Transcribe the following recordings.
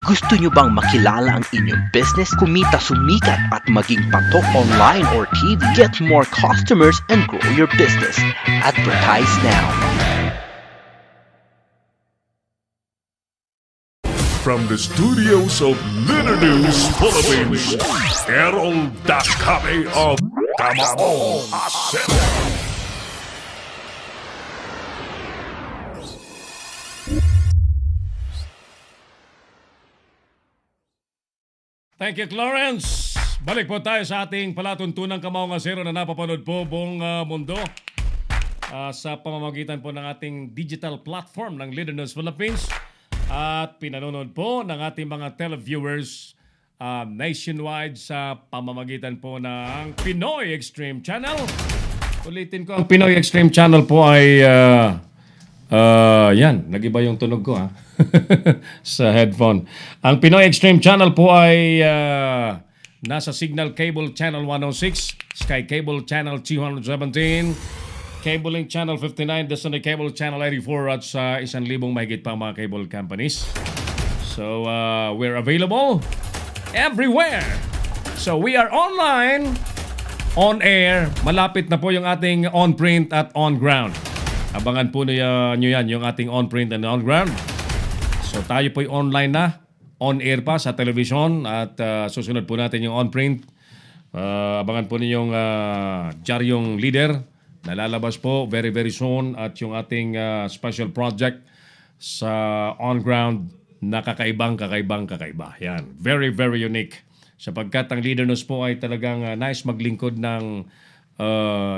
Gusto nyo bang makilala ang inyong business, kumita, sumikat at maging patok online or TV? Get more customers and grow your business. Advertise now. From the studios of Litter News Philippines, Errol Dakame of Kamao Asset. Thank you, Clarence. Balik po tayo sa ating palatuntunang Kamao Asero na napapanood po buong mundo sa pamamagitan po ng ating digital platform ng Litter News Philippines at pinanonood po ng ating mga televiewers nationwide sa pamamagitan po ng Pinoy Extreme Channel. Ulitin ko, ang Pinoy Extreme Channel po ay yan, nag-iba yung tunog ko sa headphone. Ang Pinoy Extreme Channel po ay nasa Signal Cable Channel 106, Sky Cable Channel 217, Cable Link Channel 59, Destiny Cable Channel 84 at sa 1,000 mahigit pa mga cable companies. So, we're available everywhere. So, we are online, on air, malapit na po yung ating on-print at on-ground. Abangan po nyo yan, yung ating on-print and on-ground. So tayo po'y online na, on-air pa sa television at susunod po natin yung on-print. Abangan po ninyong Diaryong Leader na lalabas po very very soon at yung ating special project sa on-ground na kakaiba. Yan, very very unique. Sapagkat ang Leader News po ay talagang nice maglingkod ng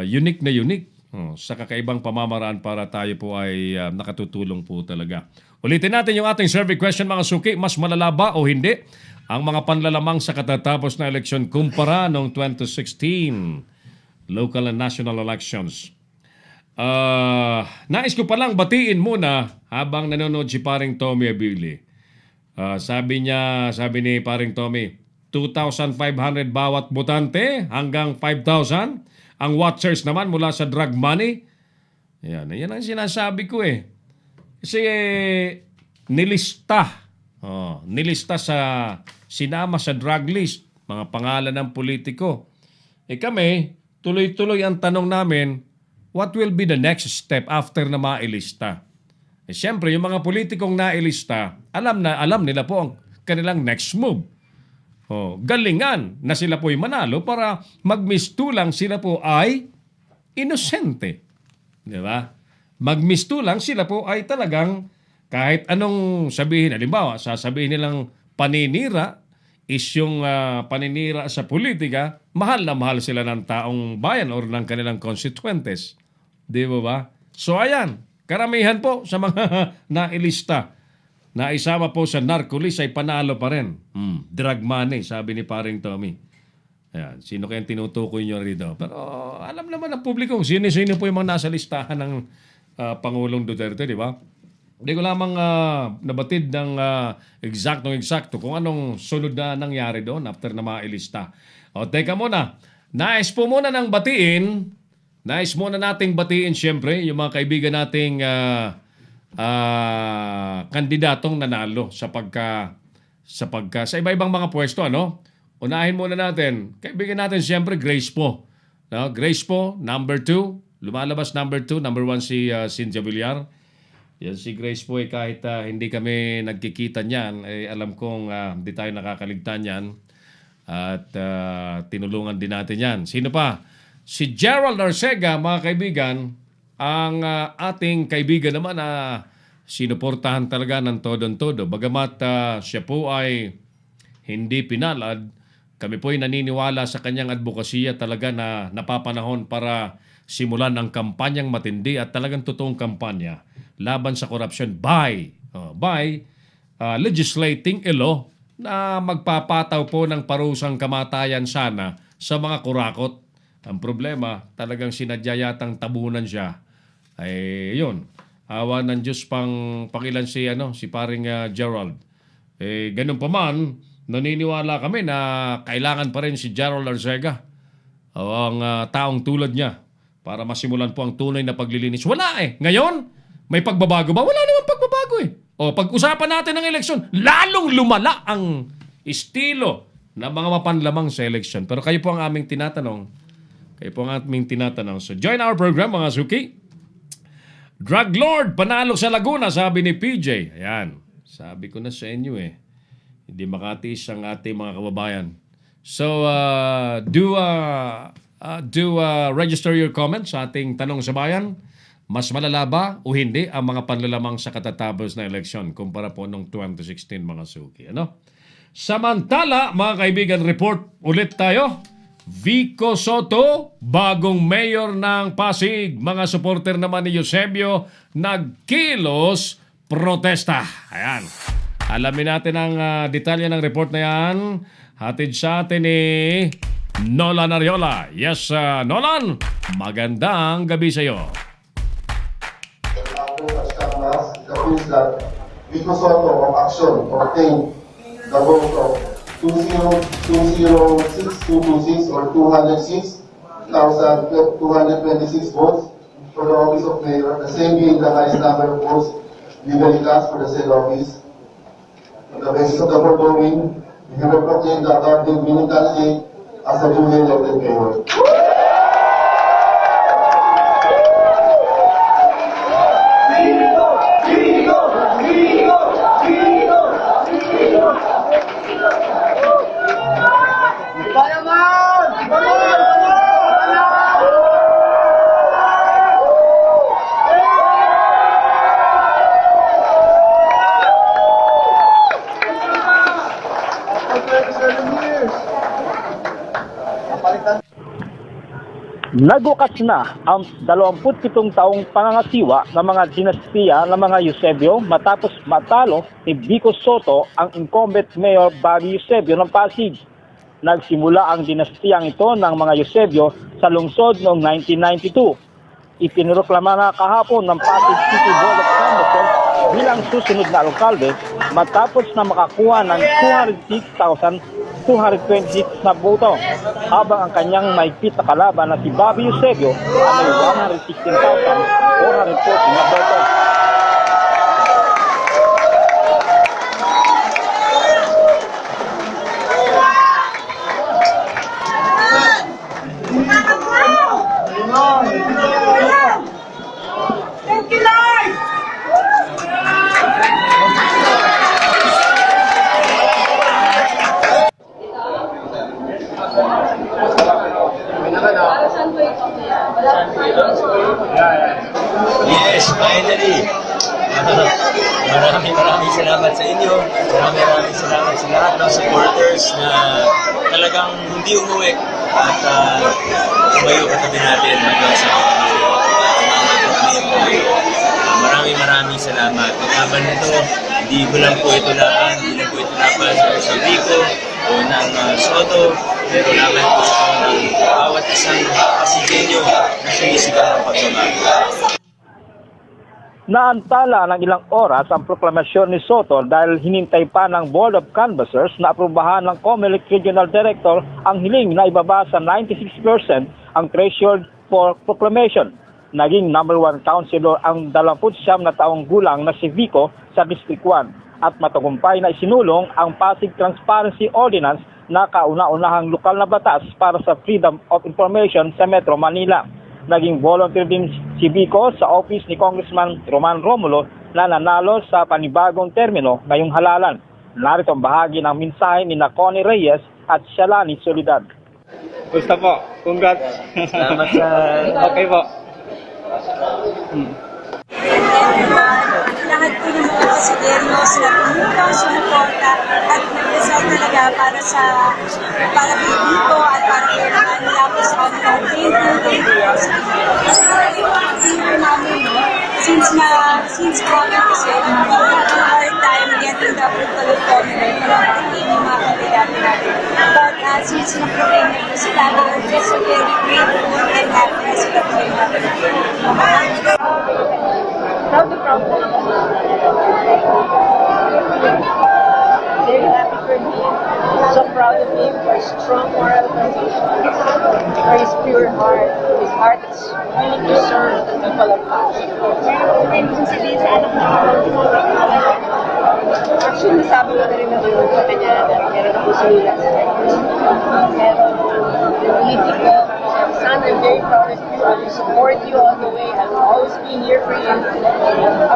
unique na unique. Sa kakaibang pamamaraan para tayo po ay nakatutulong po talaga. Ulitin natin yung ating survey question mga suki. Mas malala ba o hindi ang mga panlalamang sa katatapos na eleksyon kumpara noong 2016 local and national elections? Nais ko palang batiin muna habang nanonood si paring Tommy Abili. Sabi ni paring Tommy, 2,500 bawat botante hanggang 5,000. Ang watchers naman mula sa drug money. Yan ang sinasabi ko eh. Kasi nilista sinama sa drug list, mga pangalan ng politiko. Kami, tuloy-tuloy ang tanong namin, what will be the next step after na mailista? Siyempre, yung mga politikong nailista, alam nila po ang kanilang next move. Galingan na sila po'y manalo para magmistulang sila po ay inosente. Di ba? Magmistulang sila po ay talagang kahit anong sabihin. Halimbawa, sasabihin nilang paninira is yung paninira sa politika, mahal na mahal sila ng taong bayan or ng kanilang constituentes. Di ba? So ayan, karamihan po sa mga nailista na isama po sa narcolis ay panalo pa rin. Drug money, sabi ni paring Tommy. Ayan, sino kayang tinutukoy nyo rito? Pero alam naman ng publiko sino-sino po yung mga nasa listahan ng Pangulong Duterte, di ba? Hindi ko lamang nabatid ng eksakto kung anong sunod na nangyari doon after na mailista. Teka muna. Nais muna nating batiin siyempre yung mga kaibigan nating kandidatong nanalo sa iba-ibang mga pwesto, ano? Unahin muna natin. Kaibigan natin siyempre Grace Po. No? Grace Po, number 2. Lumalabas number 2. Number 1 si Cynthia Villar. Yan si Grace Po kahit hindi kami nagkikita niyan, alam kong hindi tayo nakakaligtan yan. At tinulungan din natin yan. Sino pa? Si Gerald Arcega, mga kaibigan, ang ating kaibigan naman na sinuportahan talaga ng todong-todo. Bagamat siya po ay hindi pinalad, kami po ay naniniwala sa kanyang advokasya talaga na napapanahon para simulan ang kampanyang matindi at talagang totoong kampanya laban sa korupsyon by legislating a law na magpapataw po ng parusang kamatayan sana sa mga kurakot. Ang problema, talagang sinadya yatang tabunan siya. Ay, yun. Awa ng Diyos pangilan si paring Gerald. Ganun pa man, naniniwala kami na kailangan pa rin si Gerald Arcega o ang taong tulad niya para masimulan po ang tunay na paglilinis. Wala eh. Ngayon, may pagbabago ba? Wala naman pagbabago eh. O pag-usapan natin ng eleksyon, lalong lumala ang estilo ng mga mapanlamang sa eleksyon. Pero kayo po ang aming tinatanong. So join our program mga suki. Drug Lord, panalo sa Laguna, sabi ni PJ. Ayan, sabi ko na sa inyo hindi makatiis ang ating mga kababayan. So, register your comments sa ating tanong sa bayan. Mas malala ba o hindi ang mga panlalamang sa katatapos na eleksyon kumpara po noong 2016 mga suki? Ano? Samantala, mga kaibigan, report ulit tayo. Vico Soto, bagong mayor ng Pasig. Mga supporter naman ni Eusebio, nagkilos protesta. Ayan. Alamin natin ang detalye ng report na yan. Hatid sa atin ni Nolan Ariola. Yes, Nolan, magandang gabi sa iyo. The proves that Vico Soto of Action obtained the vote of 206,226 or 206,226 votes for the office of mayor, the same being the highest number of votes legally cast for the said office. On the basis of the foregoing, we hereby proclaim the above winning candidate as a duly elected mayor. Nagwakas na ang 27 taong pangangasiwa ng mga dinastiya ng mga Eusebio matapos matalo ni Vico Soto ang incumbent mayor Bobby Eusebio ng Pasig. Nagsimula ang dinastiyang ito ng mga Eusebio sa lungsod noong 1992. Ipinoproklama na kahapon ng Pasig City Board of Canvassers bilang susunod na alkalde matapos na makakuha ng 206,226 na boto, habang ang kanyang mahigpit na kalaban na si Bobby Eusebio ay may 116,440 na boto. Yes, finally. Maraming salamat sa inyo. Maraming salamat sa lahat ng supporters na talagang hindi umuwi at tumayo katabi natin hanggang sa maraming salamat. Ang laban nito, hindi lang po ito laban sa Vico o ng Soto, pero laban po ito ng bawat isang Pasigenyo na sumisigaw ng pagbabago. Naantala ng ilang oras ang proklamasyon ni Soto dahil hinintay pa ng Board of Canvassers na aprubahan ng COMELEC Regional Director ang hiling na ibaba sa 96% ang threshold for proclamation. Naging number 1 councilor ang 29 na taong gulang na si Vico sa District 1 at matagumpay na isinulong ang Pasig Transparency Ordinance na kauna-unahang lokal na batas para sa freedom of information sa Metro Manila. Naging volunteer din si Vico sa office ni Congressman Roman Romulo na nanalo sa panibagong termino ngayong halalan. Narito ang bahagi ng mensahe ni Connie Reyes at Shalani Solidad. Gusto po. Congrats. Salamat sa... Okay po. Lahat po ng mga Pasigenyo sila tumulong, sumuporta at nag-result talaga para kay Vico at para kay Manila po sa kanilang team. Kasi yung namin, since COVID kasi, we had a hard time getting the approval of COMELEC para matigin yung mga kandidato natin. But since na-proclaim na po sila, we're just very grateful and happy na sila po yung mga proud. Very happy for him. So proud of him for his strong moral conviction, for his pure heart, his heart is willing to serve the people of Pasig. Sir, pwede kong sabihin sa anak na Actually, sabi ko na rin naman sa kanya na meron ako sinulat sa kanya. Pero, ulitin ko, son, I'm very proud of you. I will support you all the way. I will always be here for you. I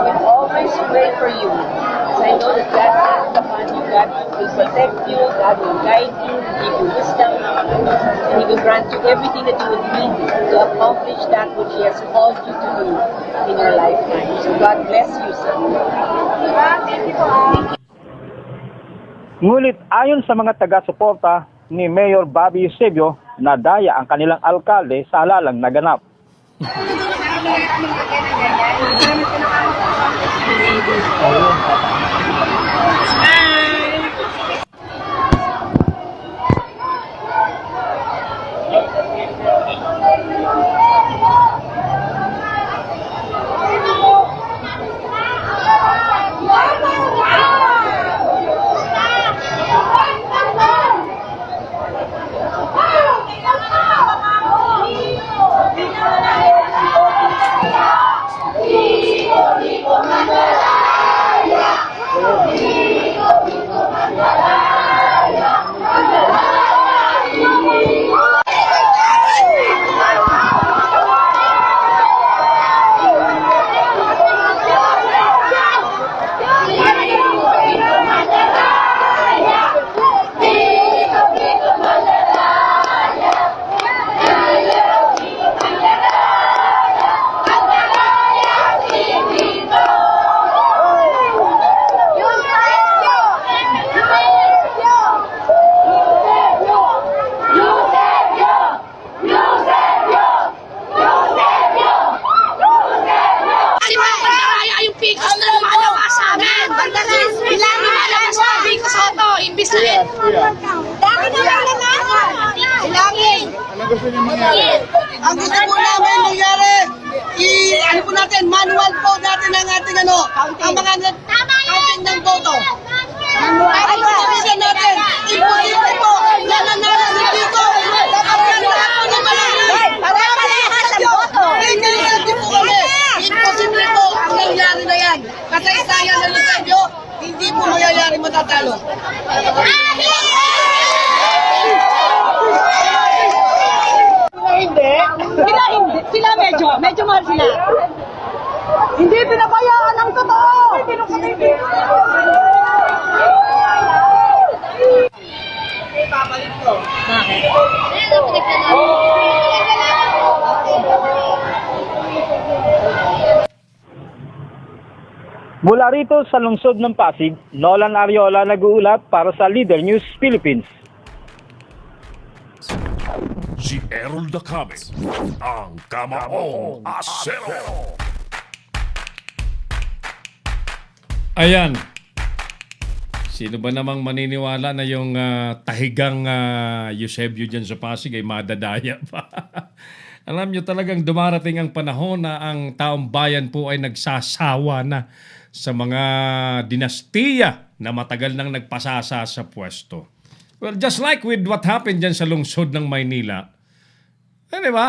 will always pray for you. Because I know that God has upon you. God will protect you. God will guide you, give you wisdom, and He will grant you everything that you would need to accomplish that which He has called you to do in your lifetime. So God bless you, son. Thank you po. Ngunit ayon sa mga taga-suporta ni Mayor Bobby Eusebio, nadaya ang kanilang alkalde sa halalang naganap. Ang gusto po namin nangyari, ano po natin, manual po natin ang ating ang mga counting ng boto. Para po sabihin natin, imposible po na nanalo si Pico. Dapat yan lahat po na malangin. Para malahas ang boto. Hindi po kami. Imposible po ang nangyari na yan. Kasaysayan ng Eusebio, hindi po mangyayari matatalo. Hindi. Sila medyo mahal sila. Hindi pinabayaan ang totoo. Babalik ko. Bakit? Mula rito sa lungsod ng Pasig, Nolan Ariola nag-uulat para sa Leader News Philippines. Si Errol Dacabe, ang Kamaong Asero. Ayan. Sino ba namang maniniwala na yung tahigang Eusebio dyan sa Pasig ay madadaya pa? Alam nyo talagang dumarating ang panahon na ang taong bayan po ay nagsasawa na sa mga dinastiya na matagal nang nagpasasa sa pwesto. Well, just like with what happened dyan sa lungsod ng Maynila, di ba?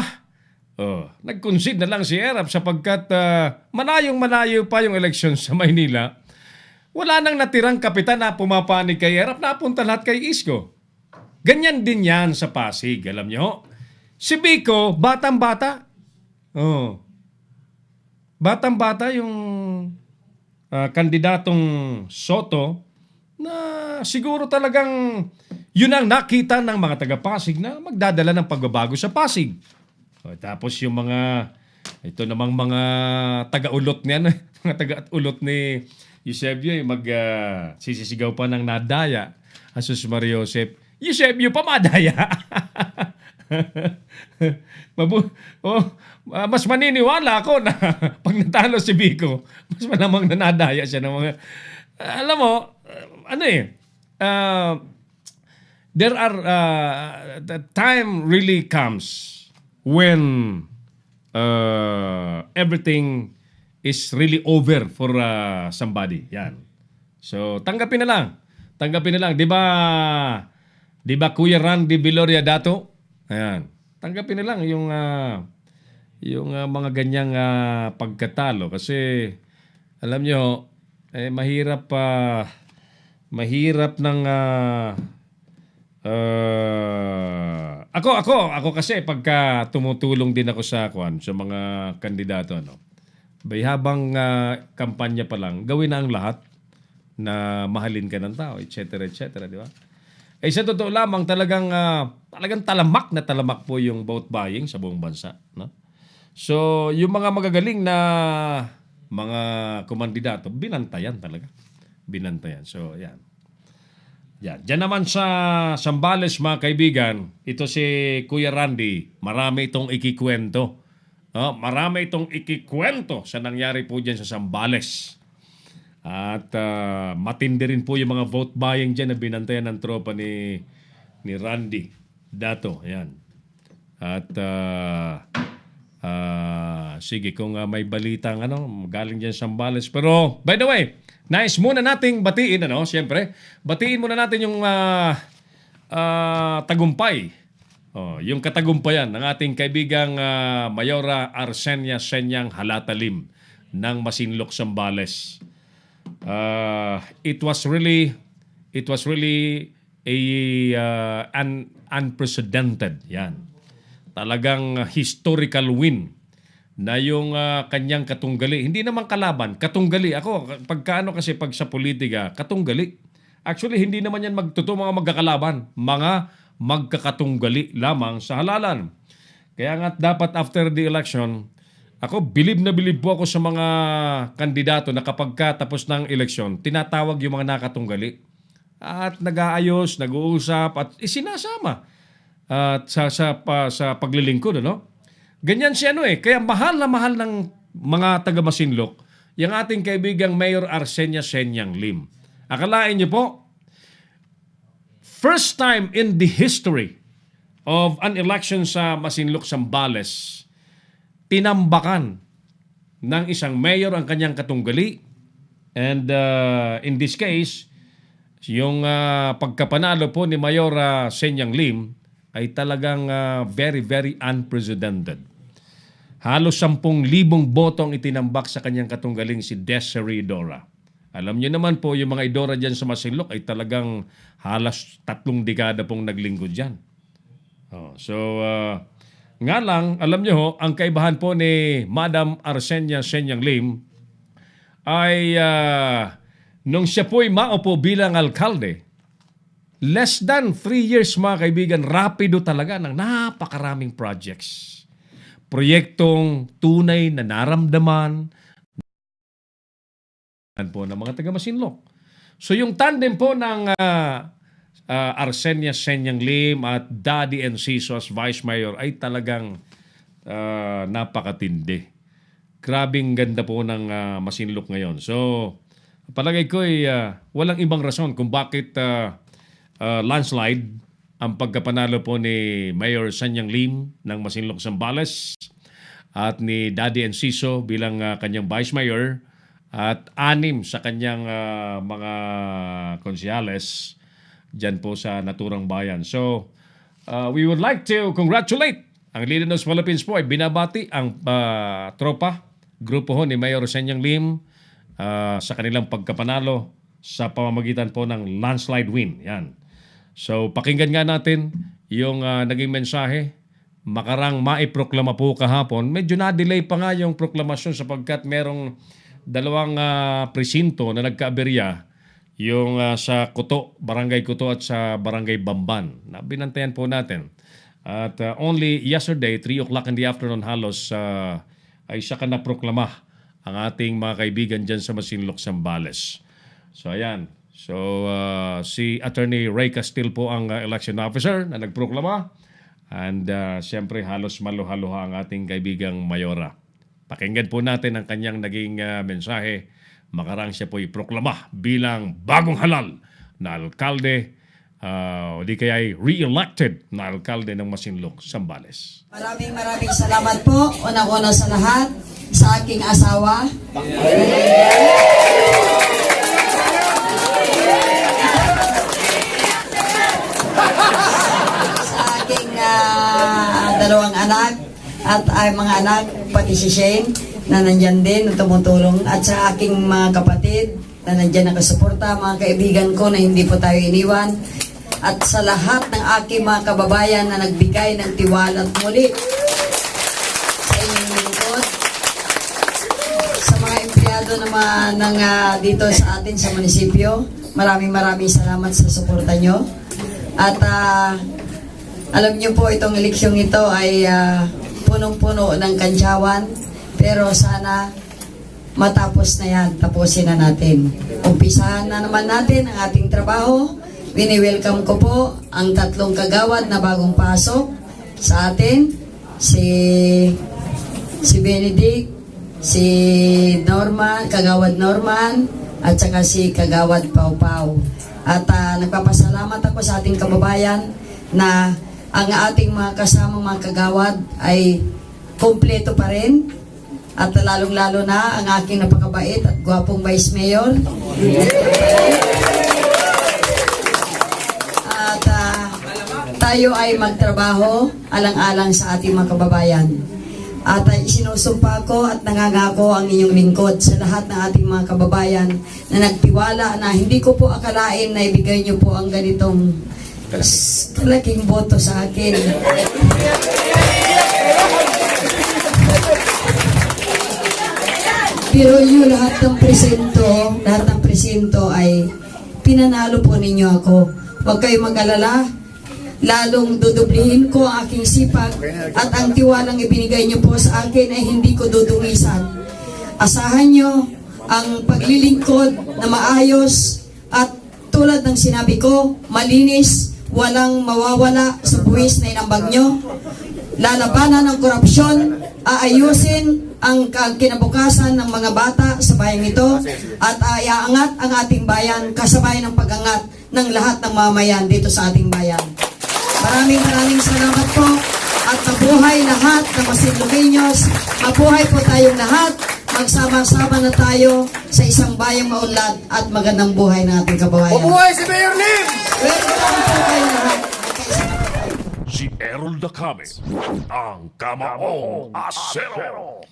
Nag-concede na lang si Erap sapagkat malayong-malayo pa yung eleksyon sa Maynila. Wala nang natirang kapitan na pumapanig kay Erap, napunta lahat kay Isko. Ganyan din yan sa Pasig, alam nyo. Si Vico, batang-bata. Batang-bata yung kandidatong Soto na siguro talagang yun ang nakita ng mga taga-Pasig na magdadala ng pagbabago sa Pasig. Tapos yung ito namang mga taga-ulot niyan, mga taga-ulot ni Eusebio, sisisigaw pa ng nadaya. Asus Mario Joseph, Eusebio pa madaya. Mas maniniwala ako na pag natalo si Vico, mas malamang nanadaya siya ng mga... alam mo, there are... the time really comes when everything is really over for somebody. Yan. So, tanggapin na lang. Di ba Kuya Randy Viloria Dato? Ayan. Tanggapin na lang yung mga ganyang pagkatalo kasi alam nyo mahirap ng ako kasi pagka tumutulong din ako sa mga kandidato, no. Habang kampanya pa lang, gawin na ang lahat na mahalin ka ng tao, etc., etc., di ba? Sa totoo lamang talagang talamak po yung vote buying sa buong bansa, no? So, yung mga magagaling na mga kumandidato, binantayan talaga. Binantayan. So, yan. Diyan naman sa Zambales, mga kaibigan, ito si Kuya Randy, marami itong ikikwento. Marami itong ikikwento sa nangyari po dyan sa Zambales. At matindi rin po yung mga vote buying dyan na binantayan ng tropa ni Randy Dato. Yan. At sige, kung may balitang galing dyan sa Zambales. Pero, by the way, nice muna nating batiin, siyempre. Batiin muna natin yung tagumpay. Yung katagumpayan ng ating kaibigang Mayora Arsenia Senyang Halatalim ng Masinloc, Zambales. It was really an unprecedented. Yan. Talagang historical win na yung kanyang katunggali. Hindi naman kalaban, katunggali. Ako, pag sa politika, katunggali. Actually, hindi naman yan mga magkakalaban. Mga magkakatunggali lamang sa halalan. Kaya nga dapat after the election, ako, bilib na bilib po ako sa mga kandidato na kapag tapos ng eleksyon, tinatawag yung mga nakatunggali. At nag-aayos, nag-uusap, at isinasama sa paglilingkod, Ganyan si kaya mahal na mahal ng mga taga Masinloc yung ating kaibigang Mayor Arsenia Senyang Lim. Akalain niyo po, first time in the history of an election sa Masinloc, Zambales, tinambakan ng isang mayor ang kanyang katunggali. And in this case, yung pagkapanalo po ni Mayor Senyang Lim ay talagang very, very unprecedented. Halos 10,000 botong itinambak sa kanyang katunggaling si Desiree Idora. Alam niyo naman po, yung mga Idora dyan sa Masinloc ay talagang halos 3 dekada pong naglingkod dyan. Nga lang, alam niyo ang kaibahan po ni Madam Arsenia Senyang Lim ay nung siya po'y maupo bilang alkalde, less than 3 years, mga kaibigan, rapido talaga ng napakaraming projects. Proyektong tunay na naramdaman po ng mga taga Masinloc. So yung tandem po ng Arsenia Senyang Lim at Daddy Enciso as Vice Mayor ay talagang napakatindi. Grabing ganda po ng Masinloc ngayon. So palagay ko ay walang ibang rason kung bakit landslide ang pagkapanalo po ni Mayor Senyang Lim ng Masinloc, Zambales at ni Daddy Enciso bilang kanyang Vice Mayor at 6 sa kanyang mga konsehales dyan po sa naturang bayan. So, we would like to congratulate ang Leader ng Philippines po ay binabati ang grupo ni Mayor Senyang Lim sa kanilang pagkapanalo sa pamamagitan po ng landslide win. Yan. So, pakinggan nga natin yung naging mensahe. Makarang maiproklama po kahapon. Medyo na-delay pa nga yung proklamasyon sapagkat merong 2 presinto na nagkaaberya, yung sa Kuto, Barangay Kuto at sa Barangay Bamban. Binantayan po natin. At only yesterday, 3 o'clock in the afternoon halos, ay saka na-proklama ang ating mga kaibigan dyan sa Masinloc, Zambales. So, ayan. So, si Attorney Ray Castil po ang election officer na nagproklama. And siyempre halos maluhaluha ang ating kaibigang Mayora. Pakinggan po natin ang kanyang naging mensahe. Makarang siya po iproklama bilang bagong halal na alkalde o di kaya ay re-elected na alkalde ng Masinloc, Zambales. Maraming salamat po. Unang-una sa lahat sa aking asawa. Dalawang anak at ay mga anak, pati si Shane na nandyan din, tumutulong, at sa aking mga kapatid na nandiyan nakasuporta, mga kaibigan ko na hindi po tayo iniwan, at sa lahat ng aking mga kababayan na nagbigay ng tiwala at muli sa inyong lingkod, sa mga empleyado naman dito sa atin sa munisipyo, maraming salamat sa suporta nyo. At alam nyo po, itong eleksyong ito ay punong-puno ng kantsawan, pero sana matapos na yan, tapusin na natin. Umpisahan na naman natin ang ating trabaho. Wini-welcome ko po ang 3 kagawad na bagong pasok sa atin. Si Benedict, si Norman, kagawad Norman, at saka si kagawad Pau Pau. At nagpapasalamat ako sa ating kababayan na ang ating mga kasamang mga kagawad ay kompleto pa rin. At lalong-lalo na ang aking napakabait at gwapong Vice Mayor. At tayo ay magtrabaho alang-alang sa ating mga kababayan. At isinusumpa ko at nangangako ang inyong lingkod sa lahat ng ating mga kababayan na nagtiwala na hindi ko po akalain na ibigay niyo po ang ganitong kalaking boto sa akin. Pero yung lahat ng presento ay pinanalo po ninyo ako. Huwag kayong mag-alala, lalong dudublihin ko ang aking sipag at ang tiwalang ibinigay niyo po sa akin ay hindi ko dudungisan. Asahan niyo ang paglilingkod na maayos at tulad ng sinabi ko, malinis, walang mawawala sa buwis na inambag niyo. Lalabanan ng korupsyon, aayusin ang kinabukasan ng mga bata sa bayang ito at iaangat ang ating bayan kasabay ng pag-angat ng lahat ng mamayan dito sa ating bayan. Maraming salamat po at mabuhay lahat ng Masinloqueños. Mabuhay po tayong lahat. Magsama-sama na tayo sa isang bayang maunlad at magandang buhay ng ating kababayan. Mabuhay si Mayor Lim! Welcome po kayo lahat. Si Errol Dacame, ang Kamaong Asero.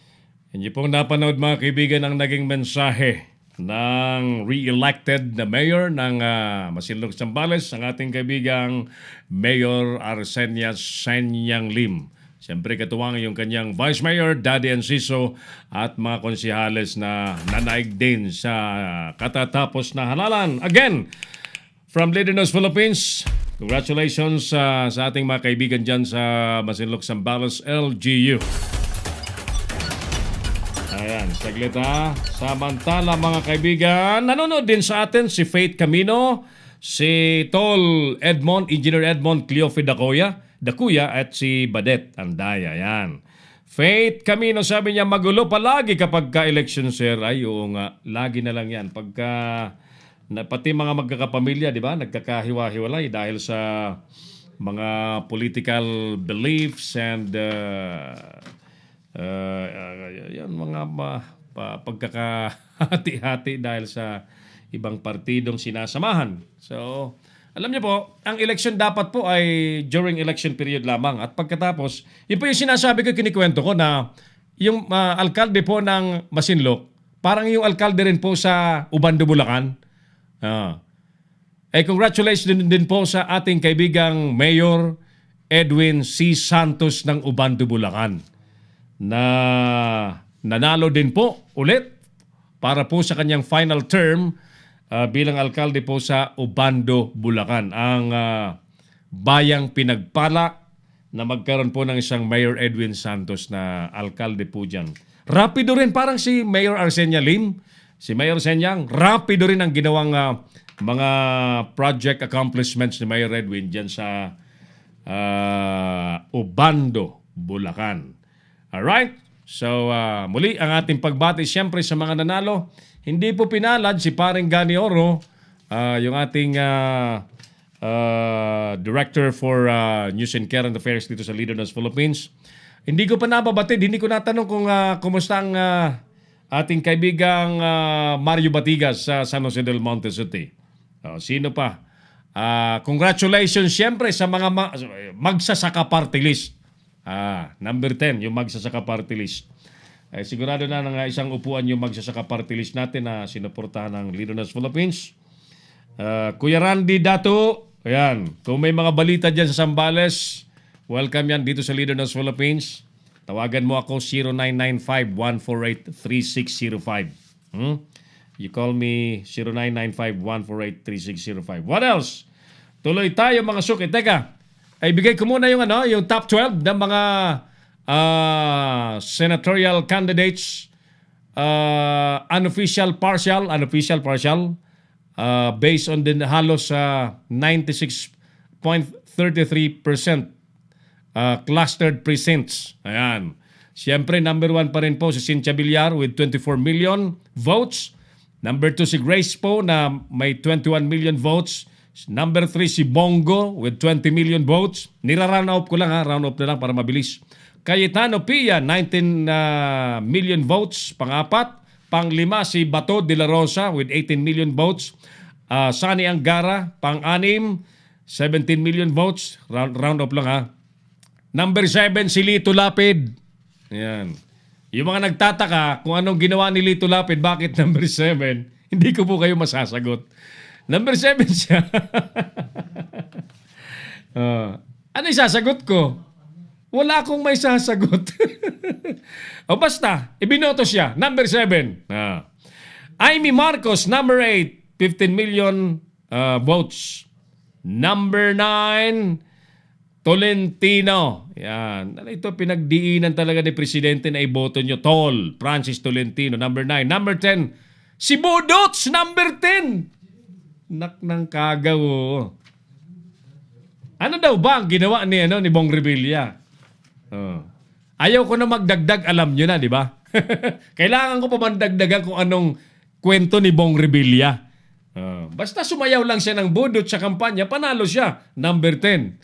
Hindi pong napanood mga kaibigan ang naging mensahe ng re-elected na mayor ng Masinloc Zambales, ang ating kaibigang Mayor Arsenia Senyang Lim. Siyempre katuwang yung kanyang Vice Mayor, Daddy Enciso at mga konsihales na nanaig din sa katatapos na halalan. Again, from Leader News Philippines, congratulations sa ating mga kaibigan dyan sa Masinloc Zambales LGU. Ayan, saglit ha. Samantala mga kaibigan, nanonood din sa atin si Faith Camino, si Tol Edmond, Engineer Edmond Cleofe Dakuya at si Badet Andaya. Yan. Faith Camino, sabi niya, magulo palagi kapag ka-election, sir. Ay, oo nga. Lagi na lang yan. Pagka, pati mga magkakapamilya, di ba? Nagkakahiwa-hiwalay dahil sa mga political beliefs and yan, mga pagkakahati-hati dahil sa ibang partidong sinasamahan. So, alam niyo po, ang election dapat po ay during election period lamang. At pagkatapos, yun po yung sinasabi ko, kinikwento ko na yung alkalde po ng Masinloc, parang yung alkalde rin po sa Ubando, Bulacan. Congratulations din po sa ating kaibigang Mayor Edwin C. Santos ng Ubando, Bulacan, na nanalo din po ulit para po sa kanyang final term bilang alkalde po sa Ubando, Bulacan. Ang bayang pinagpala na magkaroon po ng isang Mayor Edwin Santos na alkalde po dyan. Rapido rin, parang si Mayor Arsenia Lim, si Mayor Senyang, rapido rin ang ginawang mga project accomplishments ni Mayor Edwin dyan sa Ubando, Bulacan. Alright? So, muli ang ating pagbati siyempre sa mga nanalo. Hindi po pinalad si Paring Gani Oro, yung ating Director for News and Current Affairs dito sa Leader News Philippines. Hindi ko pa nababatid, hindi ko natanong kung kumusta ang ating kaibigang Mario Batigas sa San Jose del Monte City. Sino pa? Congratulations siyempre sa mga magsasaka party list. Number 10, yung magsasaka party list. ay sigurado na isang upuan yung magsasaka party list natin na sinuportahan ng Leader ng Philippines. Kuya Randy Dato, ayan, kung may mga balita dyan sa Zambales, welcome yan dito sa Leader ng Philippines. Tawagan mo ako 0995-148-3605. You call me 0995-148-3605. What else? Tuloy tayo mga suki. Teka, ay bigay ko muna yung top 12 ng mga senatorial candidates, unofficial partial, based on the halos 96.33% clustered precincts. Ayan. Siyempre, number 1 pa rin po si Cynthia Villar with 24 million votes. Number 2 si Grace po na may 21 million votes. Number 3 si Bongo with 20 million votes. Nira-round up ko lang round up na lang para mabilis. Cayetano Pia, 19 million votes. Pang-4. Pang-5 si Bato de la Rosa with 18 million votes. Sani Angara, pang-6, 17 million votes. Round up lang Number 7, si Lito Lapid. Ayan. Yung mga nagtataka kung anong ginawa ni Lito Lapid, bakit number 7, hindi ko po kayo masasagot. Number 7 siya. Ano isasagot ko? Wala akong may sasagot. O basta, ibinoto siya. Number 7. Amy Marcos, number 8, 15 million votes. Number 9, Tolentino. Yan. Ito pinagdiinan talaga ni Presidente na iboto nyo. Francis Tolentino, number 9. Number 10, si Budots, number 10. Nak ng kagaw. Ano daw ba ang ginawa ni Bong Revilla? Ayaw ko na magdagdag, alam nyo na, di ba? Kailangan ko pa mandagdagan kung anong kwento ni Bong Revilla. Basta sumayaw lang siya ng Budots sa kampanya, panalo siya. Number 10.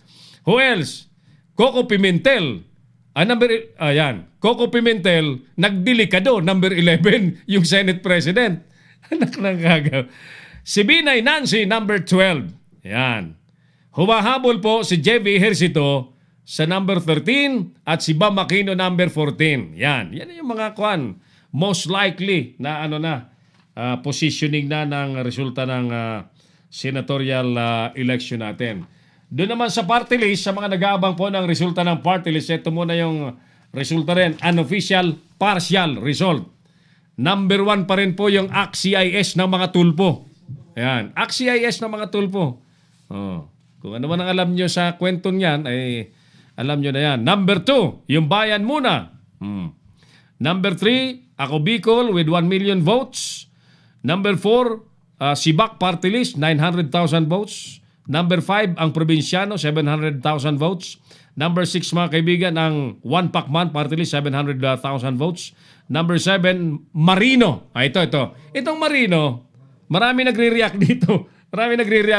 Who else? Coco Pimentel. Coco Pimentel, nagdelikado, number 11, yung Senate President. Anak ng kagaw. Si Binay Nancy, number 12. Yan. Humahabol po si Jevy Ejercito sa number 13 at si Bam Aquino, number 14. Yan. Yan yung mga most likely na positioning na ng resulta ng senatorial election natin. Doon naman sa party list, sa mga nag-aabang po ng resulta ng party list, ito muna yung resulta rin, unofficial partial result. Number 1 pa rin po yung ACT-CIS ng mga tulpo. Ayan, ACT-CIS ng mga tulpo. Kung ano man ang alam nyo sa kwento niyan, ay alam nyo na yan. Number 2, yung bayan muna. Number 3, Ako Bicol with 1 million votes. Number 4, Sibak Party List, 900,000 votes. Number 5, ang Probinsyano, 700,000 votes. Number 6, mga kaibigan, ang One Pacman Party List, 700,000 votes. Number 7, Marino. Ito. Itong Marino, marami nagre-react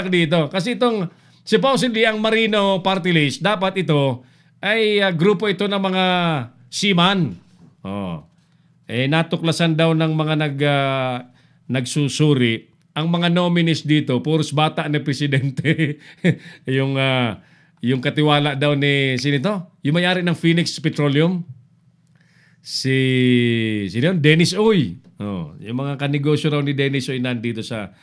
dito. Kasi itong, supposedly, ang Marino Party List, dapat ito ay grupo ito ng mga seaman. Natuklasan daw ng mga nagsusuri. Ang mga nominees dito, puros bata na presidente. yung katiwala daw ni, sino ito? Yung mayari ng Phoenix Petroleum. Sino yun? Dennis Oy. Yung mga kanegosyo raw ni Dennis Oy nandito sa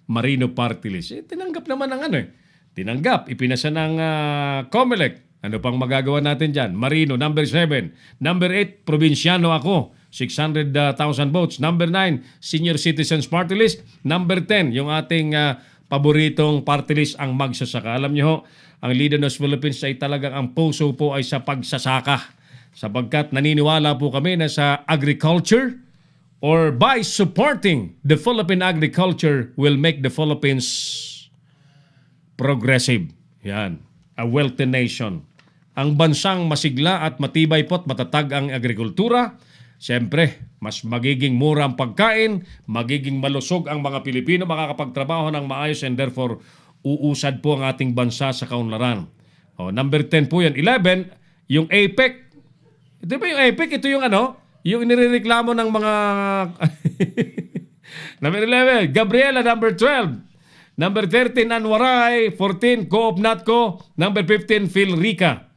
Marino Party List. Tinanggap naman ng Tinanggap. Ipinasa ng COMELEC. Ano pang magagawa natin dyan? Marino, number 7. Number 8, Probinsyano ako. 600,000 votes. Number 9, Senior Citizens Party List. Number 10, yung ating paboritong party list, ang magsasaka. Alam nyo ho, ang Leader ng Philippines ay talagang ang puso po ay sa pagsasaka. Sapagkat naniniwala po kami na sa agriculture or by supporting the Philippine agriculture will make the Philippines progressive. Yan. A wealthy nation. Ang bansang masigla at matibay po at matatag ang agrikultura. Siyempre, mas magiging mura ang pagkain, magiging malusog ang mga Pilipino, makakapagtrabaho ng maayos and therefore uusad po ang ating bansa sa kaunlaran. Number 10 po yan. 11, yung APEC. Ito ba yung APEC? Ito yung yung inireklamo ng mga... Number 11, Gabriela, number 12. Number 13, Anwaray. 14, Co-op Natco. Number 15, Phil Rica.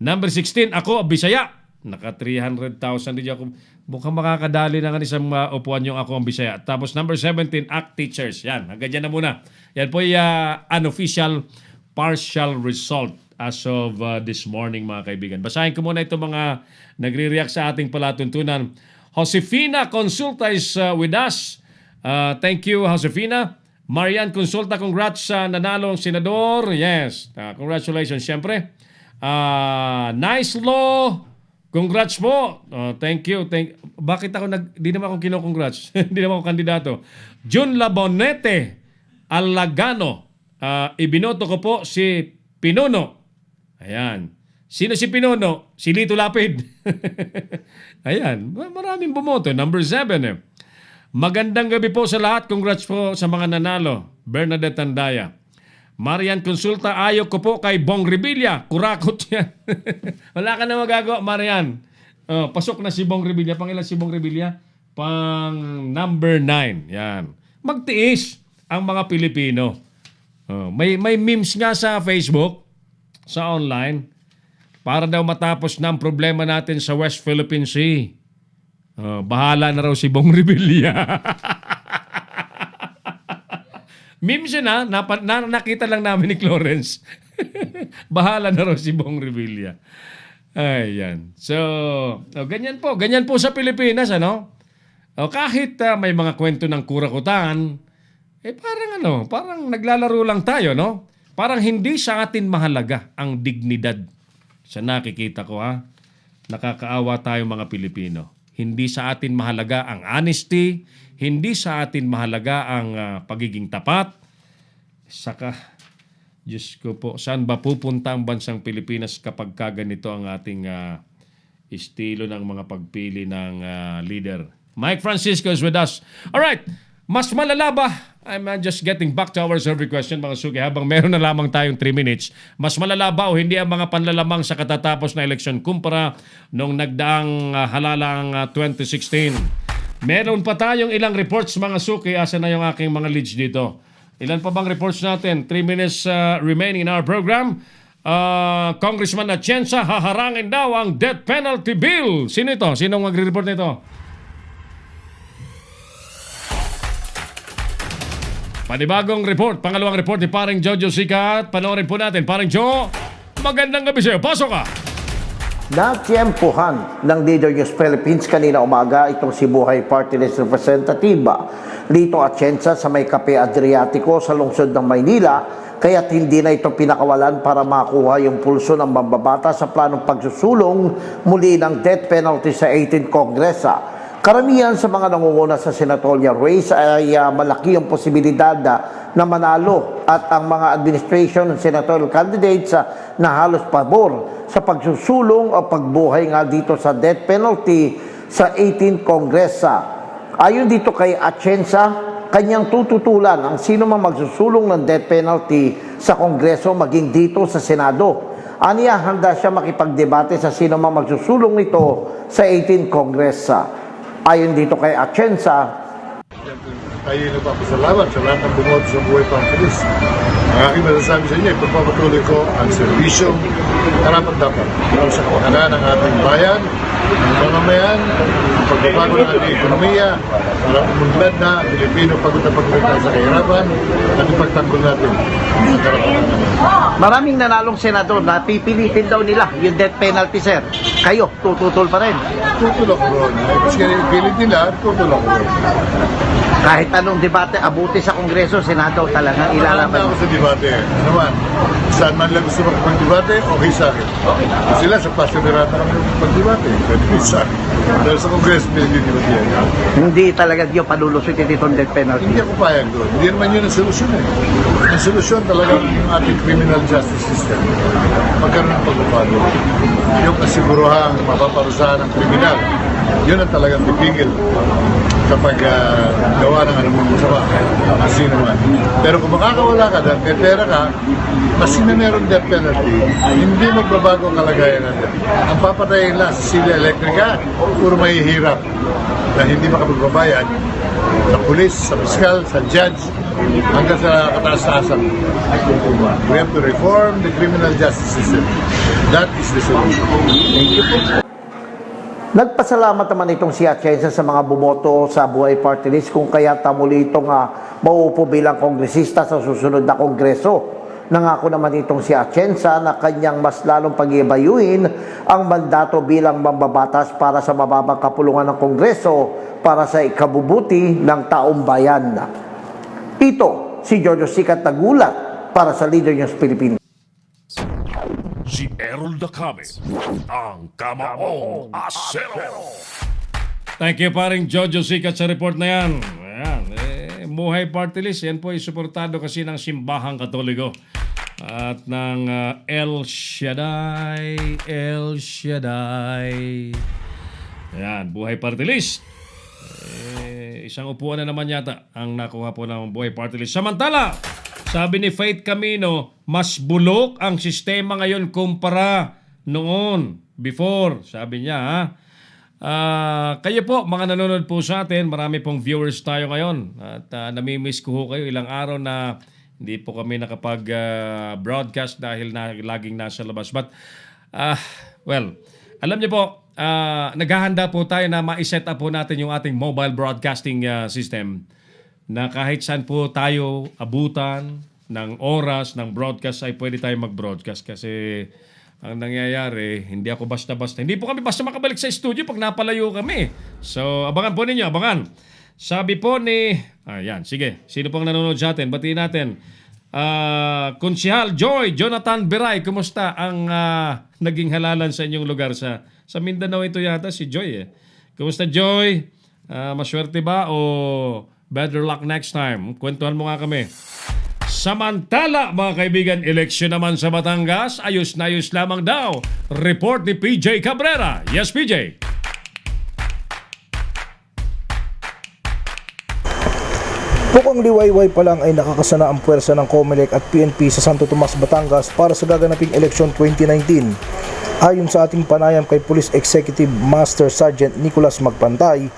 Number 16, ako, Bisaya. Naka 300,000 din ako. Mukhang makakadali na nga isang upuan yung ako ang Bisaya. Tapos number 17, ACT teachers. Yan, hanggang dyan na muna. Yan po yung unofficial partial result as of this morning, mga kaibigan. Basahin ko muna itong mga nagre-react sa ating palatuntunan. Josefina Consulta is with us. Thank you, Josefina. Marian Consulta, congrats sa nanalong senador. Yes, congratulations, syempre. Nice law. Congrats po. Thank you. Bakit ako di naman ako kino-congrats? Hindi naman ako kandidato. Jun Labonete Alagano. Ibinoto ko po si Pinuno. Ayan. Sino si Pinuno? Si Lito Lapid. Ayan. Maraming bumoto. Number 7. Magandang gabi po sa lahat. Congrats po sa mga nanalo. Bernadette Tandaya. Marian Consulta, ayok ko po kay Bong Revilla. Kurakot yan. Wala ka na magagawa, Marian. Pasok na si Bong Revilla. Pangilan si Bong Revilla? Pang number 9. Yan. Magtiis ang mga Pilipino. May memes nga sa Facebook, sa online, para daw matapos na ang problema natin sa West Philippine Sea. Bahala na raw si Bong Revilla. Memes yun ha, nakita lang namin ni Clarence. Bahala na raw si Bong Revilla. Ayan. So, ganyan po sa Pilipinas, ano? Kahit may mga kwento ng kurakutan, parang naglalaro lang tayo, no? Parang hindi sa atin mahalaga ang dignidad. Sa nakikita ko, ha? Nakakaawa tayo mga Pilipino. Hindi sa atin mahalaga ang honesty, hindi sa atin mahalaga ang pagiging tapat. Saka, Diyos ko po, saan ba pupunta ang bansang Pilipinas kapag ganito ang ating estilo ng mga pagpili ng leader? Mike Francisco is with us. Alright, mas malala ba? I'm just getting back to our survey question, mga suki, habang meron na lamang tayong 3 minutes. Mas malala ba o hindi ang mga panlalamang sa katatapos na eleksyon kumpara nung nagdaang halalang 2016? Meron pa tayong ilang reports, mga suki. Asa na yung aking mga leads dito? Ilan pa bang reports natin? 3 minutes remaining in our program. Congressman Atienza, haharangin daw ang death penalty bill. Sino ito? Sinong magre-report nito? Panibagong report. Pangalawang report ni Paring Jojo Sikat. Panoorin po natin. Paring Jo, magandang gabi sa'yo. Pasok ka! Natiyempuhan ng Leader News Philippines kanina umaga itong si Buhay Party List Representative Lito Atienza sa May Cafe Adriatico sa lungsod ng Maynila, kaya't hindi na ito pinakawalan para makuha yung pulso ng mambabata sa planong pagsusulong muli ng death penalty sa 18th Congress. Karamihan sa mga nangunguna sa senatorial race ay malaki ang posibilidad na manalo at ang mga administration ng senatorial candidates na halos pabor sa pagsusulong o pagbuhay nga dito sa death penalty sa 18th Congress. Ayon dito kay Atienza, kanyang tututulan ang sino mang magsusulong ng death penalty sa Kongreso maging dito sa Senado. Aniya, handa siya makipagdebate sa sino mang magsusulong nito sa 18th Congress. Ayon dito kay Atienza, tayo nagpapasalamat sa lahat ng bumoto sa Buhay Party List. Ang aking masasabi sa inyo, ipagpapatuloy ko ang servisyo karapat-dapat para sa kapakanan ng ating bayan, ng mamamayan, ang pagbabago ng ating ekonomiya, para umunlad na Pilipino pagod na pagod tayo sa kahirapan at ipagtanggol natin ang karapatan natin. Maraming nanalong senador na pipilitin daw nila yung death penalty, sir. Kayo, tututol pa rin? Tutulok ron. Kasi pilit nila, tutulok ron. Kahit anong debate abuti sa Kongreso, Senado talagang ilalaban. Ako sa debate. Naman, saan man lang gusto makapag-debate, okay sa akin. Sila sa Pasyonerata kami pag-debate. Pwede sa akin. Dahil sa Kongreso, pinag-debate yan. Hindi talaga yung palulusutin itong death penalty. Hindi ako payag doon. Hindi naman yun ang solusyon eh. Ang solusyon talagang yung ating criminal justice system. Magkaroon ng pagbabago. Yung kasiguruhang mapaparusahan ng kriminal. Yun ang talagang pipigil kapag gawa ng anumang masama ang sino man. Pero kung makakawala ka dahil may pera ka, kasi na meron death penalty, hindi magbabago ang kalagayan natin. Ang papatayin lang sa sila elektrika, puro mahihirap na hindi makapagbabayad sa pulis, sa piskal, sa judge, hanggang sa kataas-taasan. We have to reform the criminal justice system. That is the solution. Thank you po. Nagpasalamat naman itong si Atienza sa mga bumoto sa Buhay Party List kung kaya muli itong mauupo bilang kongresista sa susunod na kongreso. Nangako naman itong si Atienza na kanyang mas lalong pag-ibayuhin ang mandato bilang mambabatas para sa mababang kapulungan ng kongreso para sa ikabubuti ng taong bayan. Ito si Jojo Sikat nagulat para sa Leader News Philippines. Si Errol Dacame, ang Kamaong Asero. Thank you, paring Jojo Sikat sa report na yan. Ayan, Buhay Party List, yan po ay suportado kasi ng Simbahang Katoliko at ng El Shaddai. Ayan, Buhay Party List. Isang upuan na naman yata ang nakuha po ng Buhay Party List. Samantala, sabi ni Faith Camino, mas bulok ang sistema ngayon kumpara noon, before, sabi niya ha. Kayo po, mga nanonood po sa atin, marami pong viewers tayo ngayon. At namimiss ko ho kayo ilang araw na hindi po kami nakapag-broadcast dahil laging nasa labas. But, well, alam niyo po, naghahanda po tayo na ma-set up po natin yung ating mobile broadcasting system na kahit saan po tayo abutan ng oras ng broadcast ay pwede tayo mag-broadcast kasi ang nangyayari, hindi ako basta-basta. Hindi po kami basta makabalik sa studio pag napalayo kami. So, abangan po ninyo, abangan. Sabi po ni... Ayan, sige. Sino pong nanonood sa atin? Batiin natin. Konsihal Joy, Jonathan Beray, kumusta ang naging halalan sa inyong lugar? Sa Mindanao ito yata, si Joy eh. Kumusta Joy? Maswerte ba o better luck next time? Kwentuhan mo nga kami. Samantala, mga kaibigan, eleksyon naman sa Batangas, ayos na ayos lamang daw. Report ni PJ Cabrera. Yes, PJ. Mukhang liwayway pa lang ay nakakasana ang puwersa ng COMELEC at PNP sa Santo Tomas, Batangas para sa gaganaping eleksyon 2019. Ayon sa ating panayam kay Police Executive Master Sergeant Nicolas Magpantay,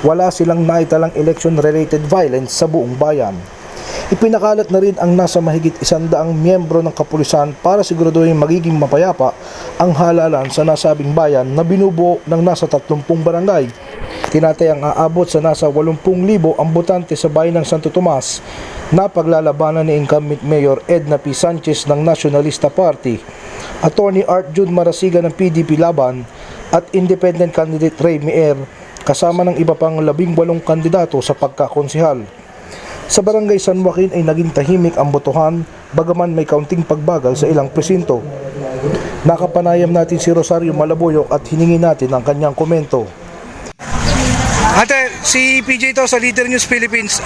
wala silang naitalang election-related violence sa buong bayan. Ipinakalat na rin ang nasa mahigit 100 miyembro ng kapulisan para siguraduhin magiging mapayapa ang halalan sa nasabing bayan na binubuo ng nasa 30 barangay. Tinatayang aabot sa nasa 80,000 ang botante sa bayan ng Santo Tomas na paglalabanan ni incumbent Mayor Edna P. Sanchez ng Nationalista Party, Attorney Art Jude Marasiga ng PDP Laban at Independent Candidate Ray Mier kasama ng iba pang 18 kandidato sa pagkakonsihal. Sa Barangay San Joaquin ay naging tahimik ang botohan bagaman may kaunting pagbagal sa ilang presinto. Nakapanayam natin si Rosario Malaboyok at hiningi natin ang kanyang komento. Ate, si PJ to sa Leader News Philippines.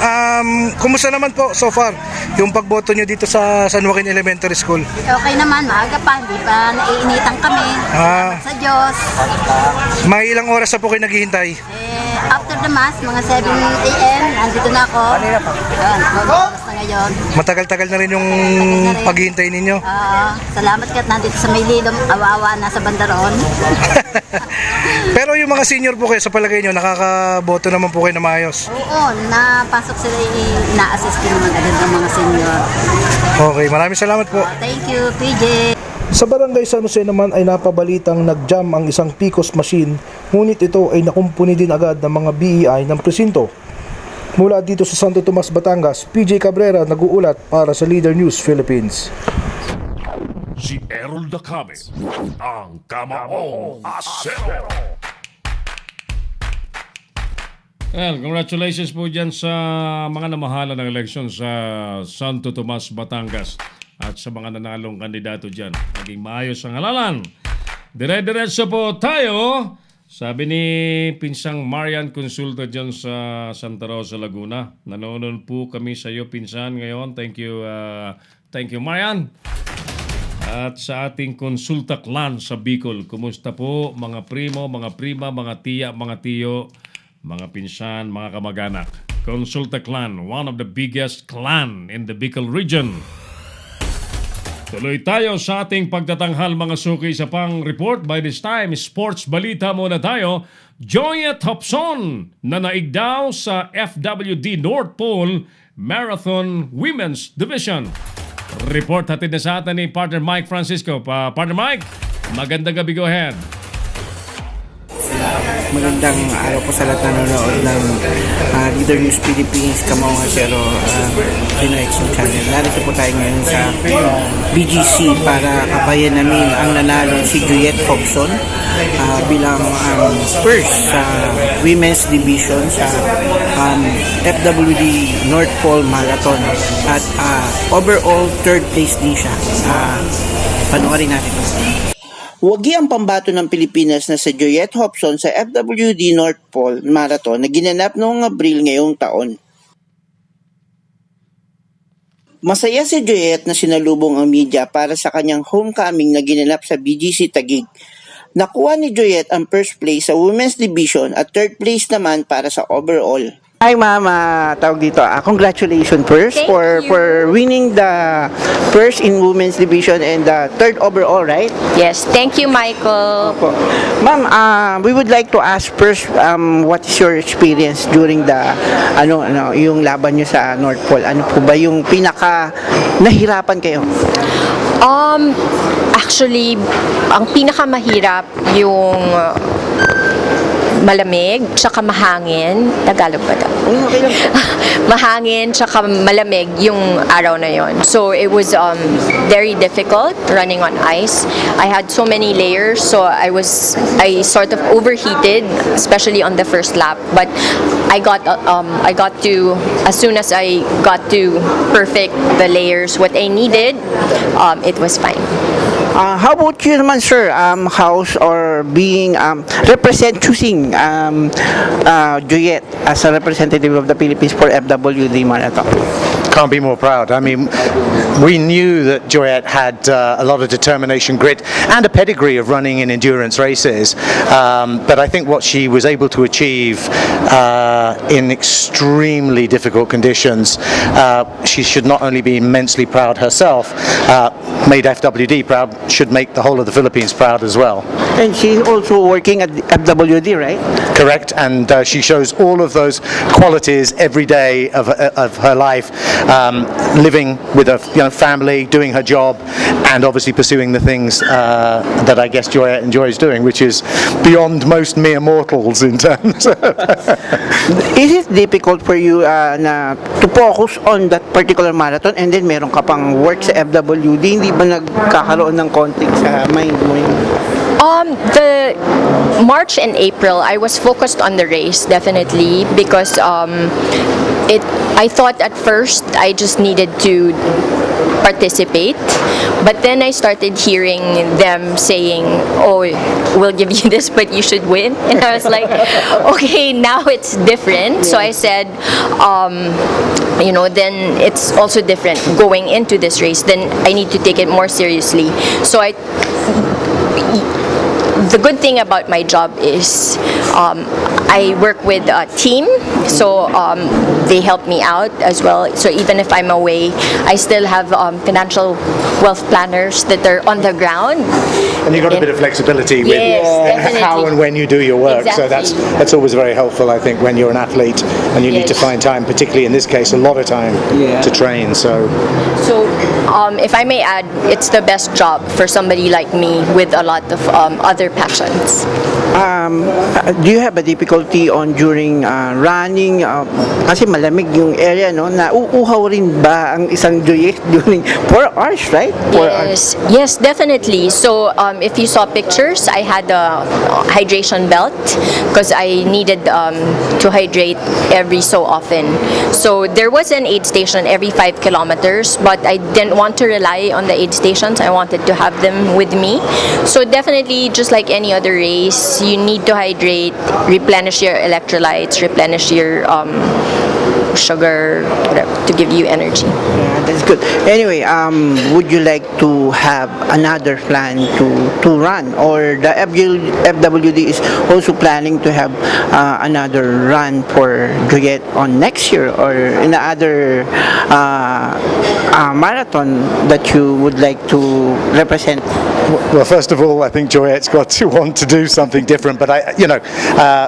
Kumusta naman po so far yung pagboto nyo dito sa San Joaquin Elementary School? Okay naman, maaga pa, hindi pa naiinitan kami. Sa Diyos. May ilang oras na po kayo naghihintay? After the mass, mga 7 a.m., nandito na ako. Mag-oras na ngayon. Matagal-tagal na rin yung paghihintay ninyo? Salamat ka't nandito sa Maylilom, awa-awa na sa Bandaron. Pero yung mga senior po kayo, sa palagay nyo, nakakaboto naman po kayo na maayos? Oo, napasok sila, ina-assist naman agad ng mga senior. Okay, maraming salamat po. Thank you, PJ. Sa Barangay San Jose naman ay napabalitang nag-jam ang isang PCOS machine, ngunit ito ay nakumpuni din agad ng mga BEI ng presinto. Mula dito sa Santo Tomas, Batangas, PJ Cabrera nag-uulat para sa Leader News Philippines. Si Errol Dacame, ang Kamaong Asero. Well, congratulations po dyan sa mga namahala ng eleksyon sa Santo Tomas, Batangas at sa mga nanalong kandidato dyan. Naging maayos ang halalan. Dire-diretso po tayo. Sabi ni Pinsang Marian Consulta dyan sa Santa Rosa, Laguna. Nanonood po kami sa iyo, Pinsan, ngayon. Thank you, Marian. At sa ating Consulta Clan sa Bicol. Kumusta po mga primo, mga prima, mga tiya, mga tiyo, mga pinsan, mga kamag-anak. Consulta Clan, one of the biggest clan in the Bicol region. Tuloy tayo sa ating pagtatanghal mga suki sa pang report. By this time, sports balita muna tayo. Joya Thompson na naig daw sa FWD North Pole Marathon Women's Division. Report hatid na sa atin ni partner Mike Francisco. Partner Mike, magandang gabi, go ahead. Magandang araw po sa lahat na nanonood ng Leader News Philippines, Kamao Asero, Pinoy Action Channel. Narito po tayo ngayon sa BGC para kabayan namin ang nanalo si Juliet Hobson bilang first sa Women's Division sa FWD North Pole Marathon. At overall, third place din siya. Panoorin natin ito. Wagi ang pambato ng Pilipinas na si Juliet Hobson sa FWD North Pole Marathon na ginanap noong Abril ngayong taon. Masaya si Juliet na sinalubong ang media para sa kanyang homecoming na ginanap sa BGC Taguig. Nakuha ni Juliet ang first place sa Women's Division at third place naman para sa overall. Hi ma'am, tawag dito. Congratulations first for winning the first in women's division and the third overall, right? Yes, thank you Michael. Ma'am, we would like to ask first what is your experience during the yung laban niyo sa North Pole? Ano po ba yung pinaka nahirapan kayo? Actually, ang pinakamahirap yung malamig, tsaka mahangin. Tagalog ba daw? Mahangin, tsaka malamig yung araw na yon. So, it was very difficult running on ice. I had so many layers, so I sort of overheated, especially on the first lap. But I got to, as soon as I got to perfect the layers, what I needed, it was fine. How about you naman, sir? House or being choosing Juliet as a representative of the Philippines for FWD Marathon? Can't be more proud. I mean, we knew that Juliet had a lot of determination, grit, and a pedigree of running in endurance races. But I think what she was able to achieve in extremely difficult conditions, she should not only be immensely proud herself, made FWD proud, should make the whole of the Philippines proud as well. And she's also working at FWD, right? Correct, and she shows all of those qualities every day of her life. Living with a family, doing her job, and obviously pursuing the things that I guess Juliet enjoys doing, which is beyond most mere mortals in terms of Is it difficult for you to focus on that particular marathon and then meron ka pang work sa FWD? Hindi ba nagkakaroon ng konting sa mind mo yun? The March and April, I was focused on the race, definitely, because I thought at first I just needed to participate, but then I started hearing them saying, oh, we'll give you this, but you should win. And I was like, okay, now it's different. So I said, then it's also different going into this race, then I need to take it more seriously. So the good thing about my job is I work with a team, so they help me out as well. So even if I'm away, I still have financial wealth planners that are on the ground. And you've got a bit of flexibility with how and when you do your work. Exactly. So that's always very helpful, I think, when you're an athlete and you need to find time, particularly in this case, a lot of time to train. So if I may add, it's the best job for somebody like me with a lot of other passions. Do you have a difficulty on during running? Kasi malamig yung area, no? Nauuhaw rin ba ang isang Juliet during 4 hours, right? 4 hours. Yes, definitely. So if you saw pictures, I had a hydration belt because I needed to hydrate every so often. So there was an aid station every 5 kilometers, but I didn't want to rely on the aid stations. I wanted to have them with me. So definitely, just like any other race, you need to hydrate, replenish your electrolytes, replenish your sugar, whatever, to give you energy. Yeah, that's good. Anyway, would you like to have another plan to run, or the FWD is also planning to have another run for Juliet on next year, or in another marathon that you would like to represent? Well, first of all, I think Juliet's got to want to do something different. But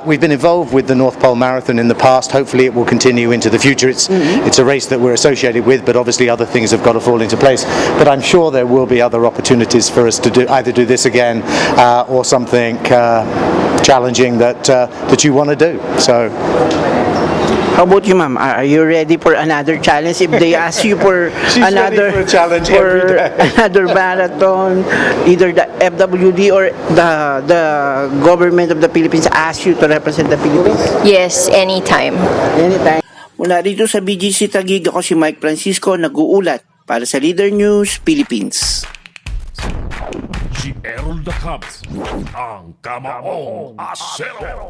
we've been involved with the North Pole Marathon in the past. Hopefully, it will continue continue into the future. It's a race that we're associated with, but obviously other things have got to fall into place. But I'm sure there will be other opportunities for us to either do this again or something challenging that you want to do. So. How about you, ma'am? Are you ready for another challenge if they ask you for another ready for a challenge every day. another marathon, either the FWD or the government of the Philippines ask you to represent the Philippines? Yes, anytime. Anytime. Mula rito sa BGC Taguig, ako si Mike Francisco, nag-uulat para sa Leader News Philippines. Si Errol Dacame, ang Kamaong Asero.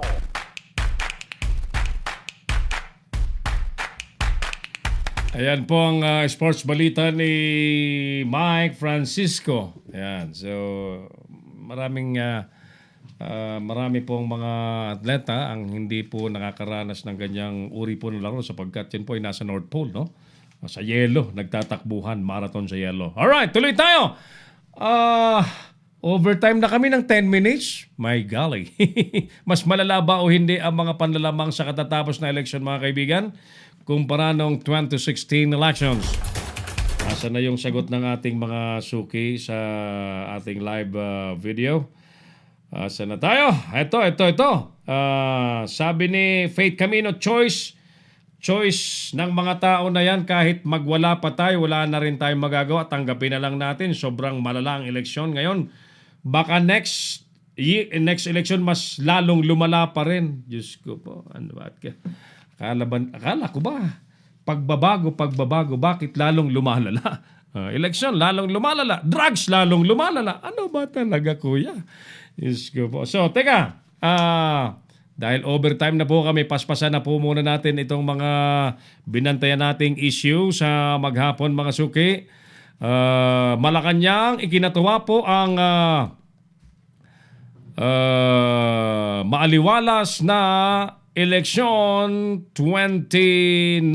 Ayan po ang sports balita ni Mike Francisco. Ayan. So, marami pong mga atleta ang hindi po nakakaranas ng ganyang uri po ng laro sapagkat yun po ay nasa North Pole, no? Sa yelo, nagtatakbuhan, marathon sa yelo. Alright, tuloy tayo! Overtime na kami ng 10 minutes. My golly. Mas malala ba o hindi ang mga panlalamang sa katatapos na election, mga kaibigan? Kumpara noong 2016 elections. Asa na yung sagot ng ating mga suki sa ating live video? Asa na tayo? Ito. Sabi ni Faith Camino, choice ng mga tao na yan. Kahit magwala pa tayo, wala na rin tayong magagawa. Tanggapin na lang natin. Sobrang malala ang eleksyon ngayon. Baka next election mas lalong lumala pa rin. Diyos ko po. Ano ba? Akala ko ba? Pagbabago, bakit lalong lumalala? Eleksyon, lalong lumalala. Drugs, lalong lumalala. Ano ba talaga, kuya? Diyos ko po. So, teka. Dahil overtime na po kami, paspasan na po muna natin itong mga binantayan nating issue sa maghapon, mga suki. Malacanang, ikinatuwa po ang maaliwalas na eleksyon 2019.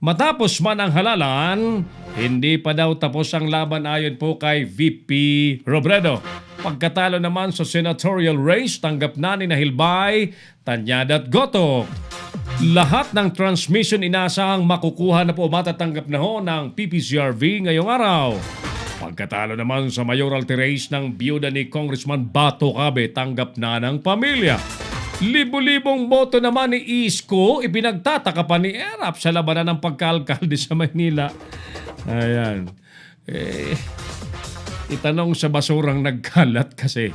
Matapos man ang halalan, hindi pa daw tapos ang laban ayon po kay VP Robredo. Pagkatalo naman sa senatorial race, tanggap na ni Hilbay, Tanyada at Goto. Lahat ng transmission inasahang makukuha na po matatanggap na ho ng PPCRV ngayong araw. Pagkatalo naman sa mayoral race ng biyuda ni Congressman Bato Cabe, tanggap na ng pamilya. Libo-libong boto naman ni Isko, ipinagtataka pa ni Erap sa labanan ng pagkaalkalde sa Maynila. Ayan. Itanong sa basurang nagkalat kasi.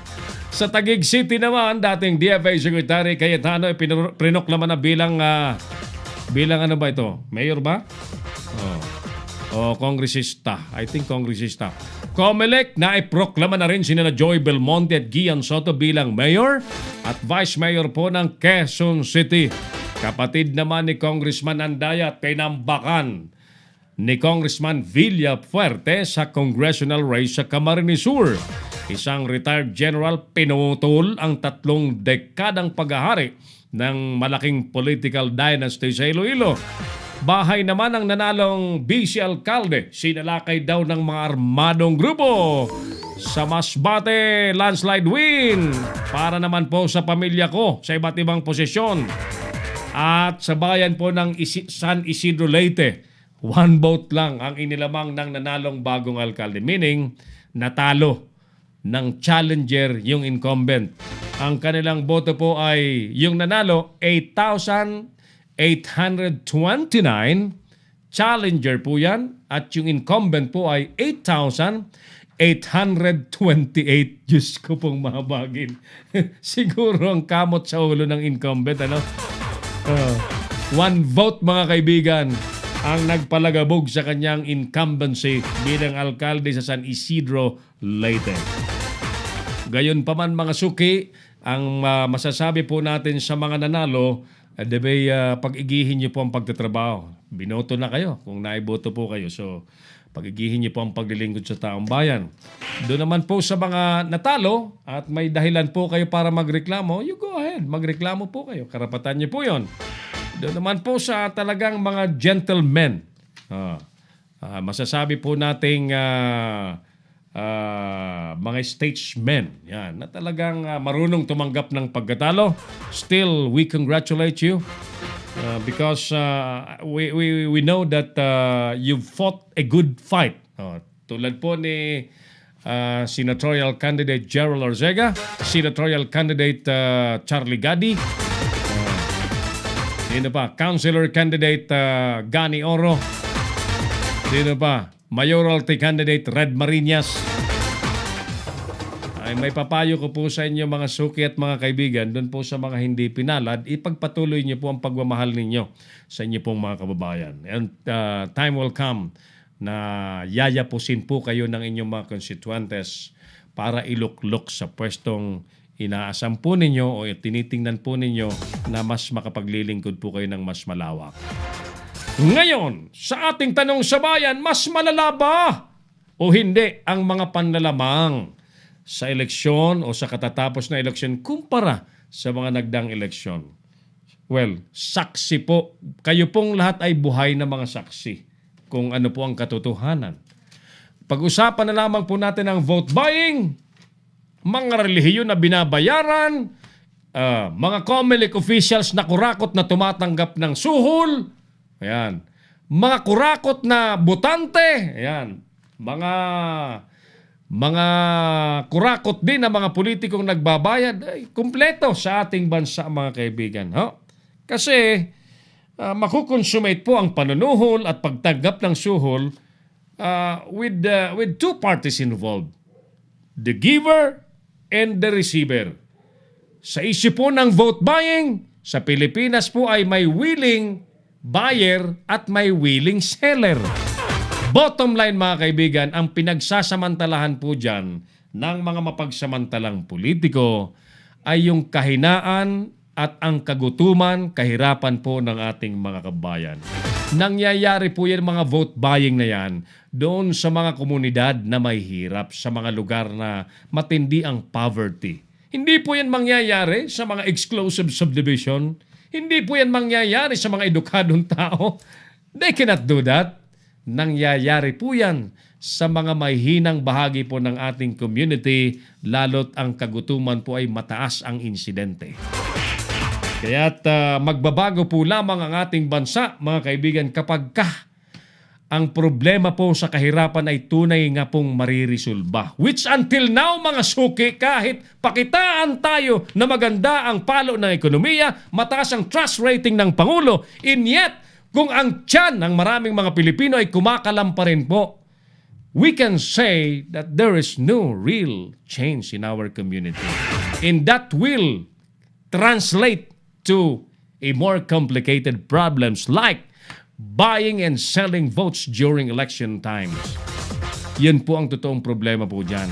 Sa Taguig City naman, dating DFA Secretary Cayetano prinoklaman na bilang ano ba ito? Mayor ba? Kongresista. I think kongresista. COMELEC na iproklama na rin sina Joy Belmonte at Gian Soto bilang mayor at vice mayor po ng Quezon City. Kapatid naman ni Congressman Andaya at pinambakan ni Congressman Villafuerte sa congressional race sa Camarines Sur. Isang retired general pinutol ang 3 dekadang paghahari ng malaking political dynasty sa Iloilo. Bahay naman ang nanalong vice alkalde, sinalakay daw ng mga armadong grupo. Sa Masbate, landslide win para naman po sa pamilya ko sa iba't ibang posisyon. At sa bayan po ng San Isidro Leyte, 1 vote lang ang inilamang ng nanalong bagong alkalde. Meaning, natalo ng challenger yung incumbent. Ang kanilang boto po ay yung nanalo, 8,829. Challenger po yan. At yung incumbent po ay 8,828. Diyos ko pong mahabagin. Siguro ang kamot sa ulo ng incumbent. 1 vote, mga kaibigan, ang nagpalagabog sa kanyang incumbency bilang alkalde sa San Isidro, Leyte. Gayon pa man, mga suki, ang masasabi po natin sa mga nanalo, pag-igihin niyo po ang pagtatrabaho. Binoto na kayo kung naiboto po kayo. So, pag-igihin niyo po ang paglilingkod sa taong bayan. Doon naman po sa mga natalo at may dahilan po kayo para magreklamo, you go ahead, magreklamo po kayo. Karapatan niyo po yon. Doon naman po sa talagang mga gentlemen, masasabi po nating mga statesmen, yan, na talagang marunong tumanggap ng pagkatalo. Still, we congratulate you. Because we know that you've fought a good fight. Tulad po ni senatorial candidate Gerald Ortega, senatorial candidate Charlie Gadi, sino pa? Councilor candidate Gani Oro, sino pa? Mayoralty candidate Red Marinas. Ay may papayo ko po sa inyo mga suki at mga kaibigan, doon po sa mga hindi pinalad, ipagpatuloy niyo po ang pagmamahal ninyo sa inyo pong mga kababayan. And time will come na yayapusin po kayo ng inyong mga constituentes para iluklok sa pwestong inaasam po ninyo o tinitingnan po ninyo na mas makapaglilingkod po kayo ng mas malawak. Ngayon, sa ating tanong sa bayan, mas malala ba o hindi ang mga panlalamang sa eleksyon o sa katatapos na eleksyon kumpara sa mga nagdaang eleksyon? Well, saksi po. Kayo pong lahat ay buhay na mga saksi kung ano po ang katotohanan. Pag-usapan na lamang po natin ang vote buying, mga relihiyon na binabayaran, mga COMELEC officials na kurakot na tumatanggap ng suhol, ayan, mga kurakot na botante, ayan, mga kurakot din na mga politikong nagbabayad, ay kumpleto sa ating bansa mga kaibigan. Kasi makukonsummate po ang panunuhol at pagtanggap ng suhol with two parties involved. The giver and the receiver. Sa issue po ng vote buying, sa Pilipinas po ay may willing buyer at may willing seller. Bottom line mga kaibigan, ang pinagsasamantalahan po dyan ng mga mapagsamantalang politiko ay yung kahinaan at ang kagutuman, kahirapan po ng ating mga kabayan. Nangyayari po yan mga vote buying na yan doon sa mga komunidad na may hirap, sa mga lugar na matindi ang poverty. Hindi po yan mangyayari sa mga exclusive subdivision. Hindi po yan mangyayari sa mga edukadong tao. They cannot do that. Nangyayari po yan sa mga may hinang bahagi po ng ating community, lalo't ang kagutuman po ay mataas ang insidente. Kaya't magbabago po lamang ang ating bansa, mga kaibigan, kapag ang problema po sa kahirapan ay tunay nga pong maririsolba. Which until now, mga suki, kahit pakitaan tayo na maganda ang palo ng ekonomiya, mataas ang trust rating ng Pangulo, in yet, kung ang tiyan ng maraming mga Pilipino ay kumakalam pa rin po, we can say that there is no real change in our community. And that will translate to a more complicated problems like buying and selling votes during election times. Yan po ang totoong problema po dyan.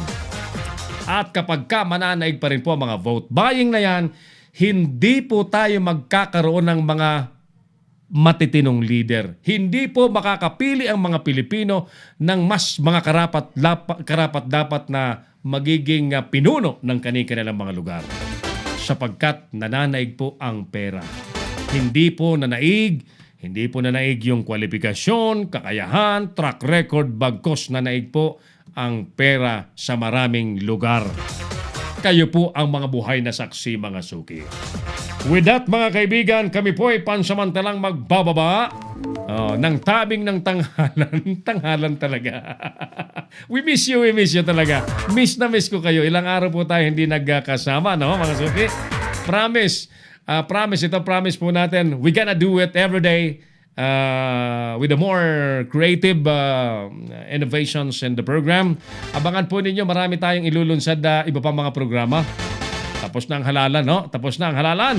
At kapag mananaig pa rin po ang mga vote buying na yan, hindi po tayo magkakaroon ng mga matitinong leader. Hindi po makakapili ang mga Pilipino ng mas mga karapat-dapat na magiging pinuno ng kanilang mga lugar. Sapagkat nananaig po ang pera. Hindi po nanaig yung kwalifikasyon, kakayahan, track record, bagkos nanaig po ang pera sa maraming lugar. Kayo po ang mga buhay na saksi, mga suki. With that, mga kaibigan, kami po ay pansamantalang magbababa ng tabing ng tanghalan. Tanghalan talaga. We miss you talaga. Miss na miss ko kayo. Ilang araw po tayo hindi nagkasama, no, mga suki? Promise. Promise po natin. We gonna do it every day with the more creative innovations in the program. Abangan po ninyo, marami tayong ilulunsad na iba pa mga programa. Tapos na ang halalan, no? Tapos na ang halalan.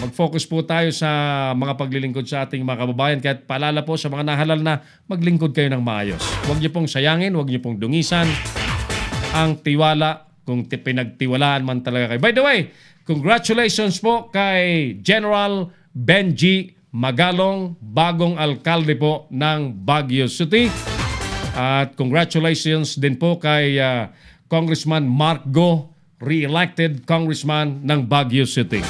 Mag-focus po tayo sa mga paglilingkod sa ating mga kababayan. Kahit paalala po sa mga nahalal na maglingkod kayo ng maayos. Huwag niyo pong sayangin, huwag niyo pong dungisan ang tiwala kung pinagtiwalaan man talaga kayo. By the way, congratulations po kay General Benji Magalong, bagong alkalde po ng Baguio City. At congratulations din po kay Congressman Mark Go, re-elected congressman ng Baguio City.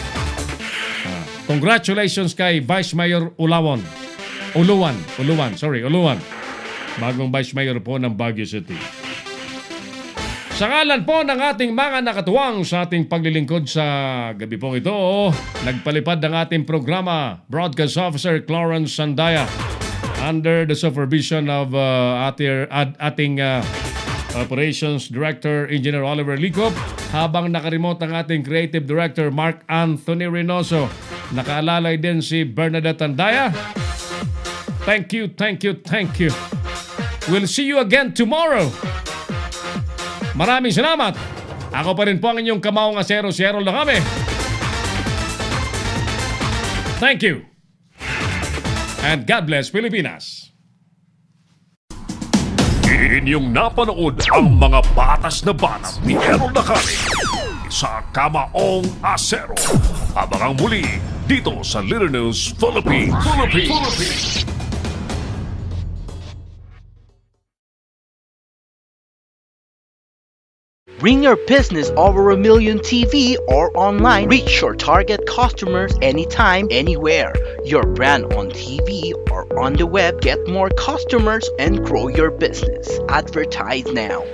Congratulations kay Vice Mayor Uluwan. Bagong Vice Mayor po ng Baguio City. Sa ngalan po ng ating mga nakatuwang sa ating paglilingkod sa gabi pong ito, nagpalipad ng ating programa, Broadcast Officer Clarence Sandaya, under the supervision of ating Operations Director Engineer Oliver Licop, habang nakaremote ang ating Creative Director Mark Anthony Reynoso. Nakaalalay din si Bernadette Andaya. Thank you, thank you, thank you. We'll see you again tomorrow. Maraming salamat. Ako pa rin po ang inyong kamaong asero, si Errol na kami. Thank you. And God bless Pilipinas. Inyong napanood ang mga batas na banat ni Errol na kami sa Kamaong Asero. Abangang muli dito sa Little News Philippines. Bring your business over 1 million TV or online. Reach your target customers anytime, anywhere. Your brand on TV or on the web. Get more customers and grow your business. Advertise now.